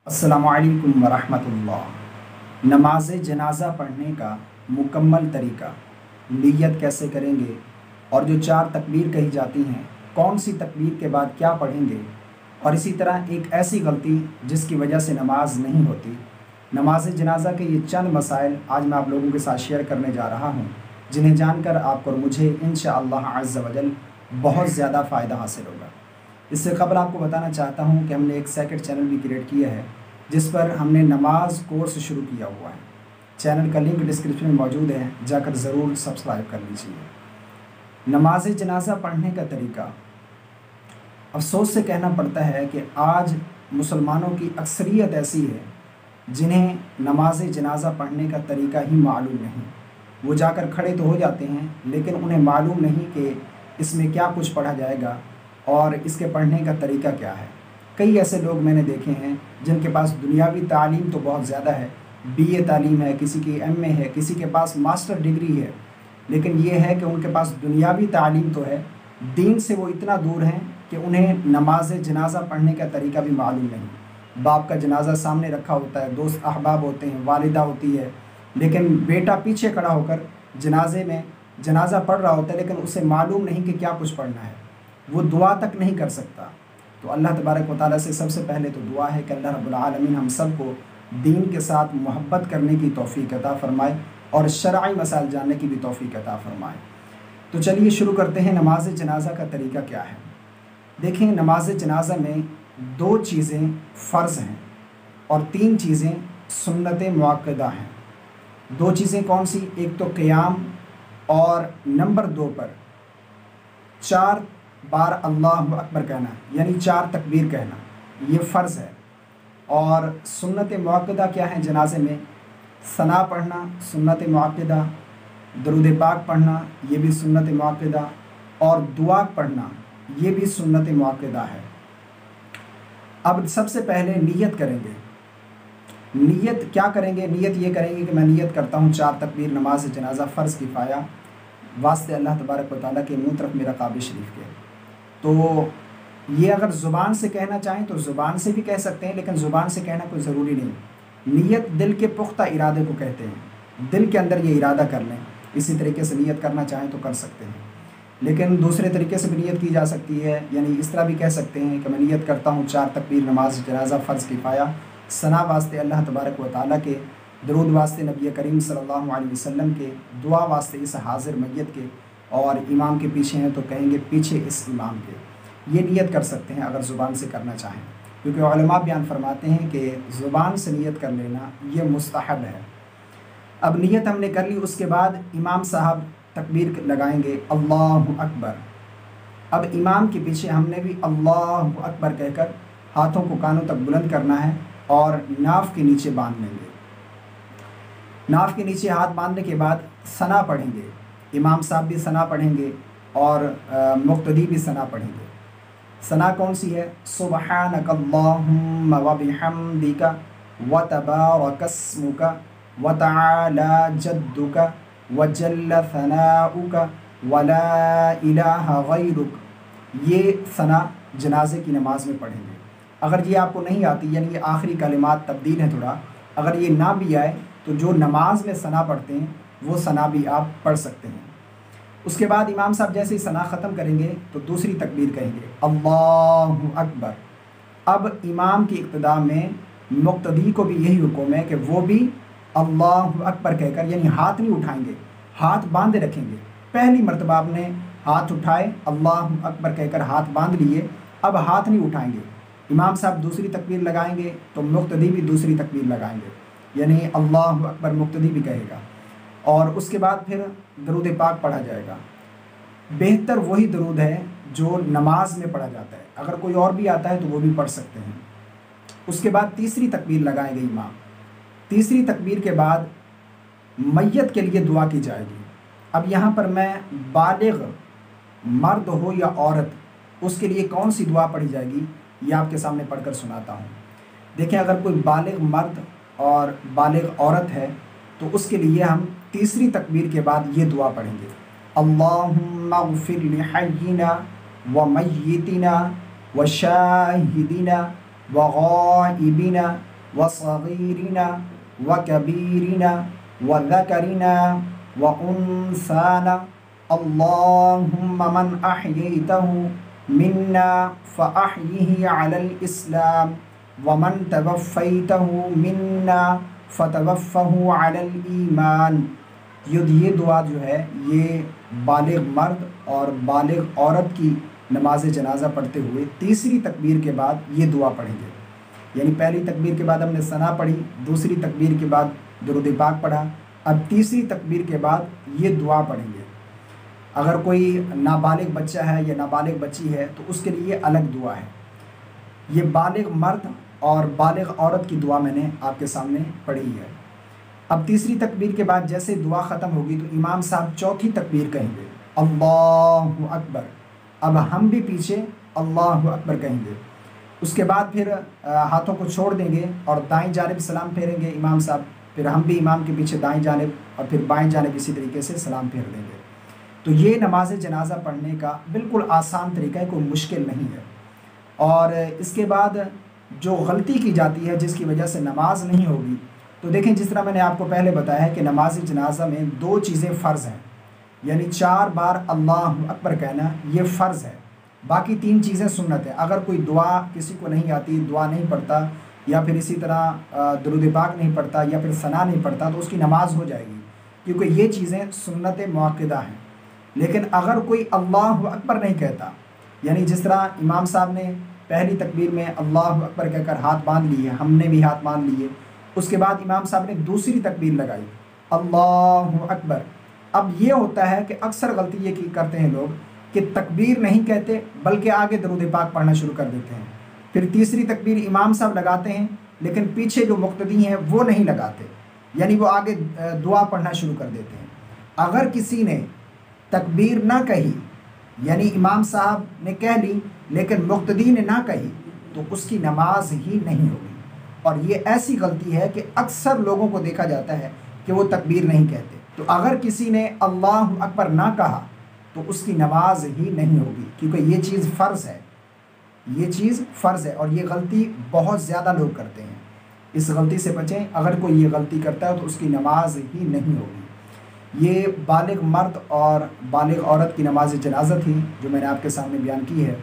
अस्सलामुअलैकुम वरहमतुल्लाह। नमाज जनाज़ा पढ़ने का मुकम्मल तरीका, नियत कैसे करेंगे और जो 4 तकबीर कही जाती हैं कौन सी तकबीर के बाद क्या पढ़ेंगे, और इसी तरह एक ऐसी गलती जिसकी वजह से नमाज नहीं होती। नमाज जनाज़ा के ये चंद मसाइल आज मैं आप लोगों के साथ शेयर करने जा रहा हूँ, जिन्हें जानकर आपको और मुझे इंशाअल्लाह अज़्ज़ व जल बहुत ज़्यादा फ़ायदा हासिल होगा। इससे कबल आपको बताना चाहता हूँ कि हमने एक सेकंड चैनल भी क्रिएट किया है जिस पर हमने नमाज कोर्स शुरू किया हुआ है। चैनल का लिंक डिस्क्रिप्शन में मौजूद है, जाकर ज़रूर सब्सक्राइब कर लीजिए। नमाज जनाज़ा पढ़ने का तरीका, अफसोस से कहना पड़ता है कि आज मुसलमानों की अक्सरियत ऐसी है जिन्हें नमाज जनाज़ा पढ़ने का तरीका ही मालूम नहीं। वो जाकर खड़े तो हो जाते हैं लेकिन उन्हें मालूम नहीं कि इसमें क्या कुछ पढ़ा जाएगा और इसके पढ़ने का तरीका क्या है। कई ऐसे लोग मैंने देखे हैं जिनके पास दुनियावी तालीम तो बहुत ज़्यादा है, बीए तालीम है, किसी की एमए है, किसी के पास मास्टर डिग्री है, लेकिन ये है कि उनके पास दुनियावी तालीम तो है, दीन से वो इतना दूर हैं कि उन्हें नमाज जनाज़ा पढ़ने का तरीका भी मालूम नहीं। बाप का जनाज़ा सामने रखा होता है, दोस्त अहबाब होते हैं, वालिदा होती है, लेकिन बेटा पीछे खड़ा होकर जनाजे में जनाज़ा पढ़ रहा होता है, लेकिन उसे मालूम नहीं कि क्या कुछ पढ़ना है, वो दुआ तक नहीं कर सकता। तो अल्लाह तबारक व तआला से सबसे पहले तो दुआ है कि अल्लाह रब्बुल आलमीन हम सबको दीन के साथ मोहब्बत करने की तौफीक अता फ़रमाए और शरई मसाइल जानने की भी तौफीक अता फ़रमाए। तो चलिए शुरू करते हैं। नमाज जनाज़ा का तरीका क्या है। देखें, नमाज जनाज़ा में 2 चीज़ें फ़र्ज़ हैं और 3 चीज़ें सुन्नत मुअक्कदा हैं। 2 चीज़ें कौन सी? एक तो क़ियाम, और नंबर 2 पर 4 बार अल्लाहु अकबर कहना, यानी 4 तकबीर कहना, ये फ़र्ज़ है। और सुन्नत मुअक्कदा क्या है? जनाजे में सना पढ़ना सुन्नत मुअक्कदा, दरूद पाक पढ़ना ये भी सुन्नत मुअक्कदा, और दुआ पढ़ना ये भी सुन्नत मुअक्कदा है। अब सबसे पहले नियत करेंगे। नियत क्या करेंगे? नियत ये करेंगे कि मैं नियत करता हूँ 4 तकबीर नमाज जनाज़ा फ़र्ज़ किफ़ाया वास्ते अल्लाह तबारक व तआला के मुँह तरफ मेरा काबे शरीफ के। तो ये अगर ज़ुबान से कहना चाहें तो ज़ुबान से भी कह सकते हैं, लेकिन ज़ुबान से कहना कोई ज़रूरी नहीं। नियत दिल के पुख्ता इरादे को कहते हैं, दिल के अंदर ये इरादा कर लें। इसी तरीके से नियत करना चाहें तो कर सकते हैं, लेकिन दूसरे तरीके से भी नियत की जा सकती है। यानी इस तरह भी कह सकते हैं कि मैं नियत करता हूँ 4 तकबीर नमाज जनाज़ा फ़र्ज़ किफ़ाया, सना वास्ते अल्लाह तबारक व तआला के, दरूद वास्ते नबी करीम सल्लल्लाहु अलैहि वसल्लम के, दुआ वास्ते इस हाजिर मैयत के, और इमाम के पीछे हैं तो कहेंगे पीछे इस इमाम के। ये नियत कर सकते हैं अगर ज़ुबान से करना चाहें, क्योंकि उलमा बयान फरमाते हैं कि ज़ुबान से नियत कर लेना ये मुस्तहब है। अब नियत हमने कर ली, उसके बाद इमाम साहब तकबीर लगाएंगे अल्लाहु अकबर। अब इमाम के पीछे हमने भी अल्लाहु अकबर कहकर हाथों को कानों तक बुलंद करना है और नाफ के नीचे बांध लेंगे। नाफ के नीचे हाथ बांधने के बाद सना पढ़ेंगे। इमाम साहब भी सना पढ़ेंगे और मुक्तदी भी सना पढ़ेंगे। सना कौन सी है? सुब्हानकल्लाहुम्मा व बिहम्दिका व तबारकस्मुका व तआला जद्दुका व जल्ल सनाउका व ला इलाहा गैरुक। ये सना जनाजे की नमाज में पढ़ेंगे। अगर ये आपको नहीं आती, यानी ये आखिरी कलिमात तब्दील है थोड़ा, अगर ये ना भी आए तो जो नमाज में सना पढ़ते हैं वो सना भी आप पढ़ सकते हैं। उसके बाद इमाम साहब जैसे ही सना ख़त्म करेंगे तो दूसरी तकबीर कहेंगे अल्लाहु अकबर। अब इमाम की इक्तदा में मुक्तदी को भी यही हुक्म है कि वो भी अल्लाहु अकबर कहकर, यानी हाथ नहीं उठाएंगे, हाथ बांधे रखेंगे। पहली मरतबा आपने हाथ उठाए, अल्लाहु अकबर कहकर हाथ बांध लिए, अब हाथ नहीं उठाएंगे। इमाम साहब दूसरी तकबीर लगाएंगे तो मुक्तदी भी दूसरी तकबीर लगाएंगे, यानी अल्लाहु अकबर मुक्तदी भी कहेगा, और उसके बाद फिर दरूद पाक पढ़ा जाएगा। बेहतर वही दरूद है जो नमाज में पढ़ा जाता है, अगर कोई और भी आता है तो वो भी पढ़ सकते हैं। उसके बाद तीसरी तकबीर लगाएंगे इमाम। तीसरी तकबीर के बाद मैयत के लिए दुआ की जाएगी। अब यहाँ पर मैं बालिग मर्द हो या औरत, उसके लिए कौन सी दुआ पढ़ी जाएगी ये आपके सामने पढ़कर सुनाता हूँ। देखें, अगर कोई बालिग मर्द और बालिग औरत है तो उसके लिए हम तीसरी तकबीर के बाद ये दुआ पढ़ेंगे अल्लाहुम्मा ग़फ़िर लिहय्यिना व मय्यितिना व शाहिदिना व गाइबिना वसगीरिना वकबीरिना वज़करिना वउन्साना अल्लाहुम्मा मन अह्यैतहु मिन्ना फ़अह्यिही अलल इस्लाम वमन तवफ़्फ़ैतहु मिन्ना फ़तवफ़्फ़हु अलल ईमान। ये दुआ जो है ये बालिग़ मर्द और बालिग़ औरत की नमाज जनाज़ा पढ़ते हुए तीसरी तकबीर के बाद ये दुआ पढ़ेंगे। यानी पहली तकबीर के बाद हमने सना पढ़ी, दूसरी तकबीर के बाद दुरूद पाक पढ़ा, अब तीसरी तकबीर के बाद ये दुआ पढ़ेंगे। अगर कोई नाबालिग बच्चा है या नाबालिग बच्ची है तो उसके लिए अलग दुआ है। ये बालिग मर्द और बालिग औरत की दुआ मैंने आपके सामने पढ़ी है। अब तीसरी तकबीर के बाद जैसे दुआ ख़त्म होगी तो इमाम साहब चौथी तकबीर कहेंगे, अल्लाहु अकबर। अब हम भी पीछे अल्लाहु अकबर कहेंगे। उसके बाद फिर हाथों को छोड़ देंगे और दाईं जानिब सलाम फेरेंगे इमाम साहब, फिर हम भी इमाम के पीछे दाईं जानिब और फिर बाईं जानिब इसी तरीके से सलाम फेर देंगे। तो ये नमाज जनाज़ा पढ़ने का बिल्कुल आसान तरीका है, कोई मुश्किल नहीं है। और इसके बाद जो गलती की जाती है जिसकी वजह से नमाज नहीं होगी, तो देखें जिस तरह मैंने आपको पहले बताया है कि नमाज जनाज़ा में दो चीज़ें फ़र्ज़ हैं, यानी 4 बार अल्लाहु अकबर कहना ये फ़र्ज़ है, बाकी 3 चीज़ें सुन्नत है। अगर कोई दुआ किसी को नहीं आती, दुआ नहीं पढ़ता या फिर इसी तरह दुरूद पाक नहीं पढ़ता या फिर सना नहीं पढ़ता तो उसकी नमाज हो जाएगी, क्योंकि ये चीज़ें सुन्नत मुअक्कदा हैं। लेकिन अगर कोई अल्लाहु अकबर नहीं कहता, यानी जिस तरह इमाम साहब ने पहली तकबीर में अल्लाहु अकबर कहकर हाथ बांध लिए, हमने भी हाथ बांध लिए, उसके बाद इमाम साहब ने दूसरी तकबीर लगाई अल्लाहु अकबर। अब ये होता है कि अक्सर गलती ये की करते हैं लोग कि तकबीर नहीं कहते बल्कि आगे दरूद पाक पढ़ना शुरू कर देते हैं। फिर तीसरी तकबीर इमाम साहब लगाते हैं लेकिन पीछे जो मुक्तदी हैं वो नहीं लगाते, यानी वो आगे दुआ पढ़ना शुरू कर देते हैं। अगर किसी ने तकबीर ना कही, यानी इमाम साहब ने कह ली लेकिन मुक्तदी ने ना कही, तो उसकी नमाज ही नहीं होगी। और ये ऐसी गलती है कि अक्सर लोगों को देखा जाता है कि वो तकबीर नहीं कहते। तो अगर किसी ने अल्लाहु अकबर ना कहा तो उसकी नमाज ही नहीं होगी, क्योंकि ये चीज़ फ़र्ज़ है, ये चीज़ फ़र्ज़ है। और ये गलती बहुत ज़्यादा लोग करते हैं, इस गलती से बचें। अगर कोई ये गलती करता है तो उसकी नमाज ही नहीं होगी। ये बालिग मर्द और बालिग औरत की नमाज जनाज़ा थी जो मैंने आपके सामने बयान की है।